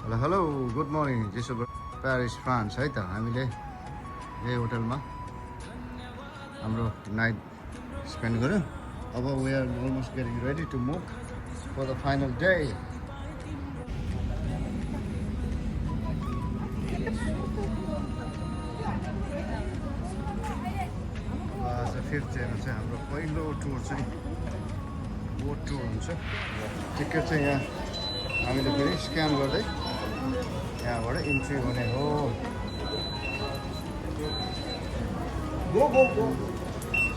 Hello, good morning. This is Paris, France. है त हामीले यही होटलमा हाम्रो नाइट स्पेन्ड गर्यौँ. अब we are almost getting ready to move for the final day. आज फिफ्थ डेमा चाहिँ हाम्रो पहिलो टुर चाहिँ बोट टुर हुन्छ. टिकट चाहिँ यहाँ हामीले फेरि स्क्यान गर्दै यहाँबाट इन्ट्री हुने हो.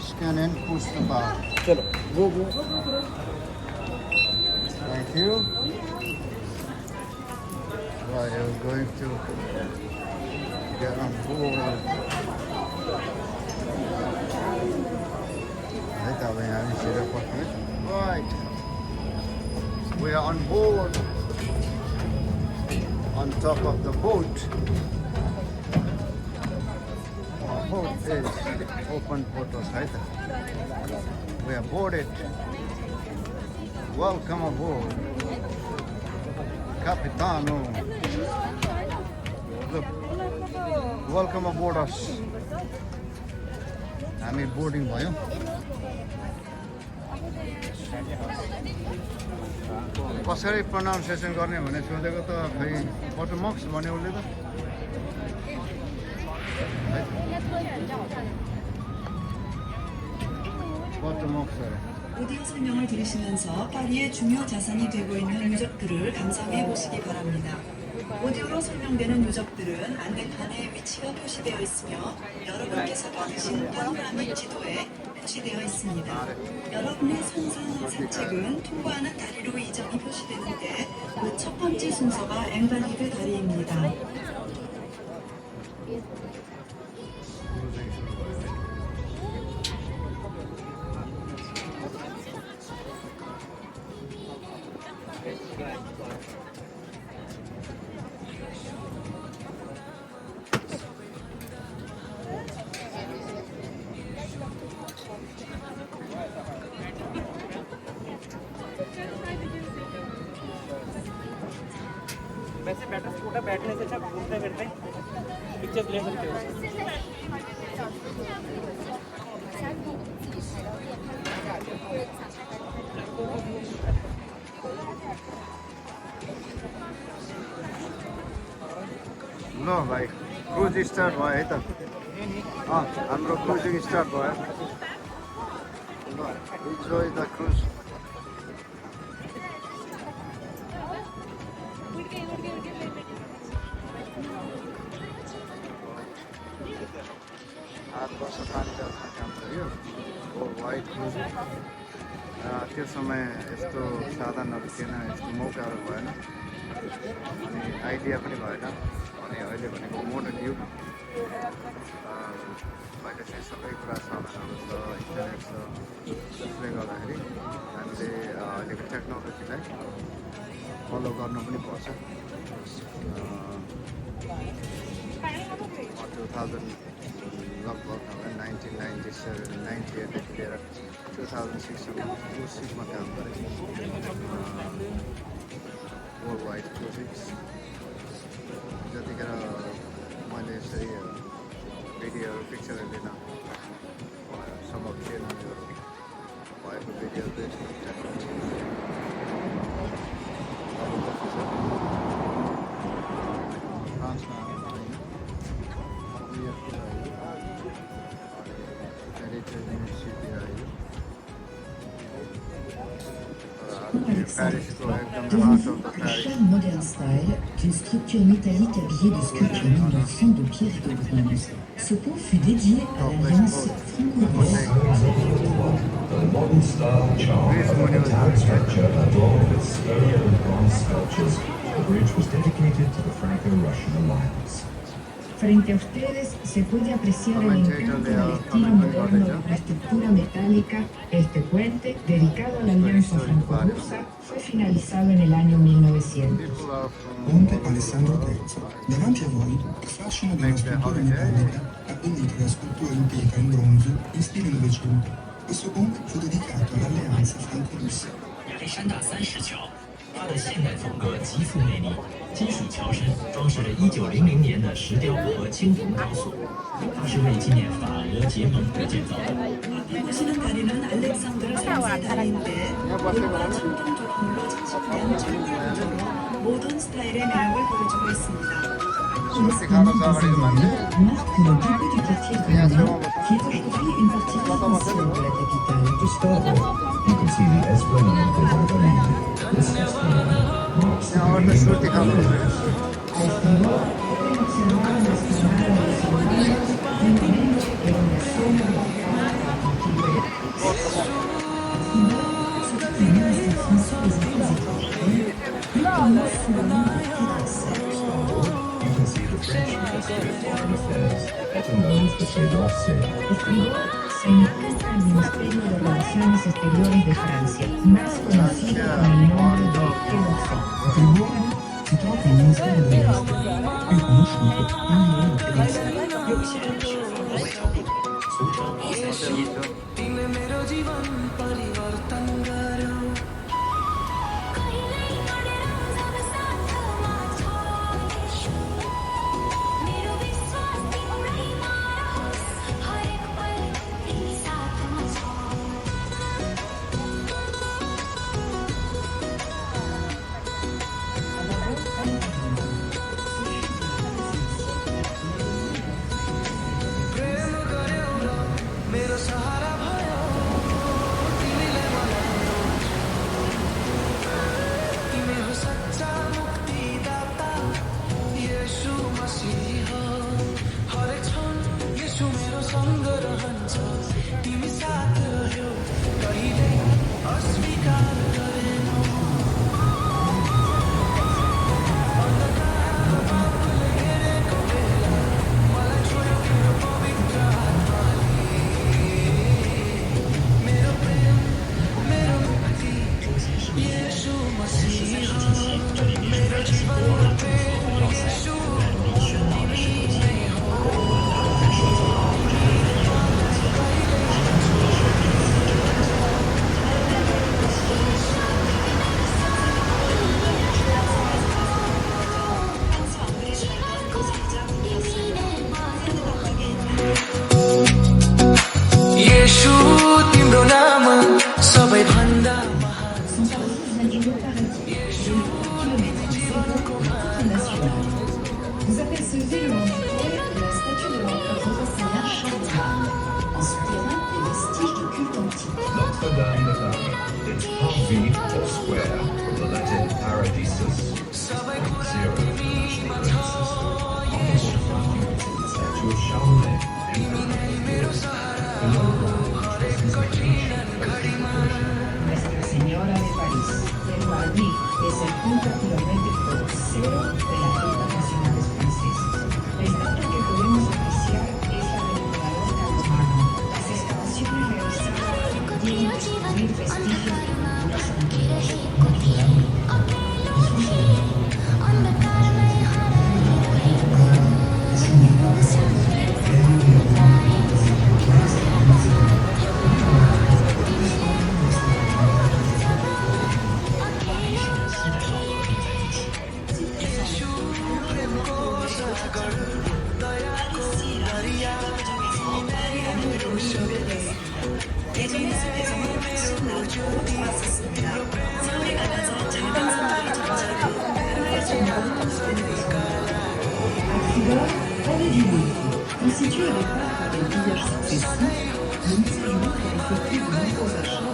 Scan and push the bar. चलो वो Thank you. Right, you're going to get on board. Right. We are on board. On top of the boat. The boat is open photos, right? We are boarded. Welcome aboard. Capitano. Look. Welcome aboard us. हामी boarding भयो. कसरी pronunciation गर्ने भने सोधेको त खै पोटोमक्स भन्यो उसले त. पोटोमक्स अरे. 오디오 설명을 들으시면서 파리의 중요 자산이 되고 있는 유적들을 감상해 보시기 바랍니다. 오디오로 설명되는 유적들은 안내판에 위치가 표시되어 있으며 여러분께서 받으신 파노라믹 지도에 표시되어 있습니다. 여러분의 상상 산책은 통과하는 다리로 이정이 표시되는데 그 첫 번째 순서가 앵발리드 다리입니다. वैसे बैठा स्कूटर बैठने से अच्छा घूमते फिरते पिक्चर्स ले सकते हो. ल भाइ क्रुज स्टार्ट भयो है त. हाम्रो क्रुजिङ स्टार्ट भयो. Enjoy the cruise. हात वर्ष पानी जस्ता काम गऱ्यो हो वाइट क्रुज. त्यो समय यस्तो साधनहरू थिएन, यस्तो मौकाहरू भएन अनि आइडिया पनि भएन. अनि अहिले भनेको मोडर्न युग, अहिले चाहिँ सबै कुरा साधनहरू छ, इन्टरनेट छ. त्यसले गर्दाखेरि हामीले अहिलेको टेक्नोलोजीलाई फलो गर्नु पनि पर्छ. 2000 लगभग 1997 98देखि लिएर 2006सम्म क्रुजमा काम गरेँ. वर्ल्ड वाइड क्रुजिङ्स जतिखेर मैले यसरी भिडियोहरू पिक्चरहरू लिन सम्भव थिएन. त्यो भएको भिडियोहरू फ्रान्समा Archade Modern Style, une structure métallique habillée de sculptures 1900 de pierre et de bronze. Ce pont fut dédié à l'Alliance franco-russe. The modern style charm of the town structure adorned with stone and bronze sculptures. The bridge was dedicated to the Franco-Russian alliance. Frente a ustedes se puede apreciar el encanto del estilo moderno de la estructura metálica. Este puente, dedicado a la Alianza Franco-Rusa, fue finalizado en el año 1900. Ponte Alessandro III. Davanti a voi il fascino della struttura metallica abbellito da sculture in pietra e in bronzo in stile Novecento. Questo ponte fu dedicato all'alleanza franco-russa. 它的现代风格极富魅力，金属桥身装饰着1900年的石雕和青铜雕塑，它是为纪念法俄结盟而建造的。 보시는 다리는 알렉산드르 3세 다리인데 유명한 청동 조형으로 장식된 전통적으로 모던 스타일의 매력을 보여주고 있습니다. Mexicanos agarré marque le début du quartier colonial qui est aujourd'hui une partie essentielle de la capitale. To start with, you can see the Esplanade de Valladolid. This esplanade marks the यहाँ और तो beginning shoot of the दिखा दो road. A este lugar fue mencionada la Esplanada Nacional de momento era una zona dedicada a la antigüedad. Surtout une manifestation des écoles étrangères, notamment sous le nom de terrasses. You can see the French Ministry of Foreign Affairs, better known as the Quai d'Orsay. Este lugar se encuentra el Ministerio de Relaciones Exteriores de Francia, más conocido con el nombre de Quai d'Orsay. El lugar situado en el Ministerio del Este, es conocido como un lugar de terraza. येशू तिम्रो नाम सबैभन्दा Son parvis du paradis, de 8 km, s'évoque le titre national. Vous apercevez le long du quai la statue de l'empereur Seigneur Charlemagne. En souterrain, des vestiges de culte antique. Notre-Dame de Paris, its parvis or square from the Latin paradisus, zero international emphasis. On the waterfront, you can see the statue of Charlemagne, Emperor of Greece. Below ground, traces of ancient Persian. Nuestra Señora de París, el Parvis, es el punto kilométrico cero de las rutas nacionales francesas. La estatua que podemos apreciar es la del emperador Carlomagno. Las excavaciones realizadas pudieron descubrir vestigios de culturas antiguas. Notre-Dame es un símbolo 예전의 숲에서는 훨씬 낫고 좋았었습니다. 세월이 많아져 작은 산들이 점차고 하늘에서 Accident, allée du Louvre. Constitué au départ par des villages successifs, le musée du Louvre a effectué de nombreux achats.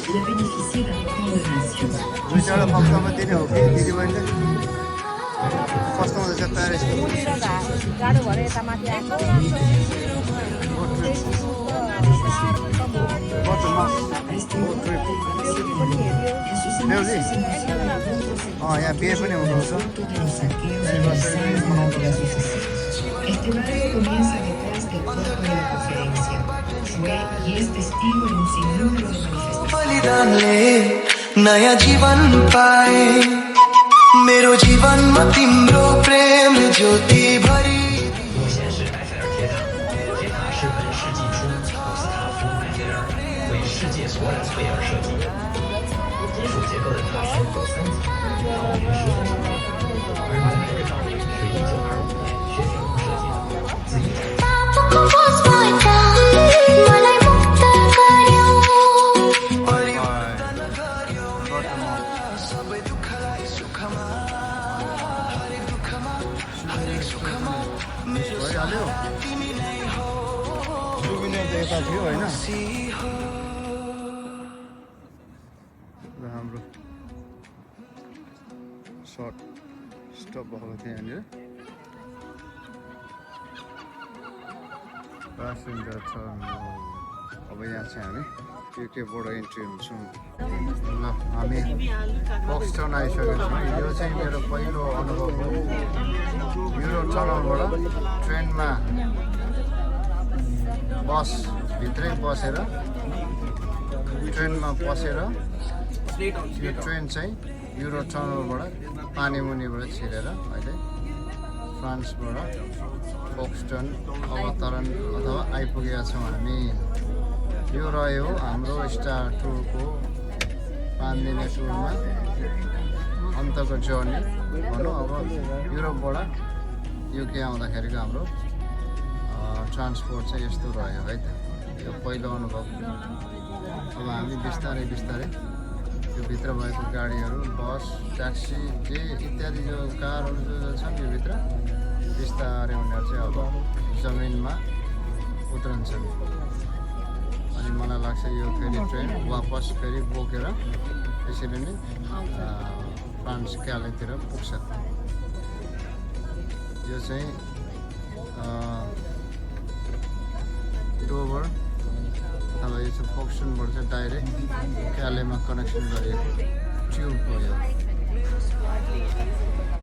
Il a bénéficié d'importantes donations. दुईवटा पक्षमा दिने हो कि दिदीबहिनीले कस्तो हुँदैछ प्यारिसको गाडो भएर यता माथि आएको यहाँ बिहे पनि हुनुहुन्छ Los saqueos realizados durante la sucesión. Este barrio comienza detrás del cuerpo de la conferencia. Fue y es testigo de un sinnúmero de manifestaciones. बलिदानले नयाँ जीवन पाए मेरो जीवनमा तिम्रो प्रेम ज्योति भरि 左线是埃菲尔铁塔，铁塔是本世纪初古斯塔夫·埃菲尔为世界索冉翠而设计，金属结构的塔身有3层。सुखमा हरेक दुःखमा हरेक सुखमा मेरो भइहाल्यो तिमी नै हो सुविनर त यता थियो होइन खुसी हो र हाम्रो सर्ट स्टप भएको थियो यहाँनिर प्यासेन्जर टर्मिनल अब यहाँ चाहिँ हामी युकेबाट इन्ट्री हुन्छौँ ल हामी फोक्सटाउन आइसकेको छौँ यो चाहिँ मेरो पहिलो अनुभव हो युरो टनलबाट ट्रेनमा बस भित्रै बसेर ट्रेनमा पसेर यो ट्रेन चाहिँ युरो टनलबाट पानी मुनिबाट छिरेर अहिले फ्रान्सबाट फोक्सटन अवतरण अथवा आइपुगेका छौँ हामी यो रह्यो हाम्रो स्टार टुरको 5 दिने टुरमा अन्तको जर्नी भनौँ अब युरोपबाट युके आउँदाखेरिको हाम्रो ट्रान्सपोर्ट चाहिँ यस्तो रह्यो है त यो पहिलो अनुभव अब हामी बिस्तारै बिस्तारै यो भित्र भएको गाडीहरू बस ट्याक्सी जे इत्यादि जो कारहरू जो छन् यो भित्र बिस्तारै उनीहरू चाहिँ अब जमिनमा उत्रन्छन् अनि मलाई लाग्छ यो फेरि ट्रेन वापस फेरि बोकेर यसरी नै फ्रान्स क्यालेतिर पुग्छ यो चाहिँ डोभर अथवा यो चाहिँ फोक्सनबाट चाहिँ डाइरेक्ट क्यालेमा कनेक्सन गरिएको ट्युब हो यो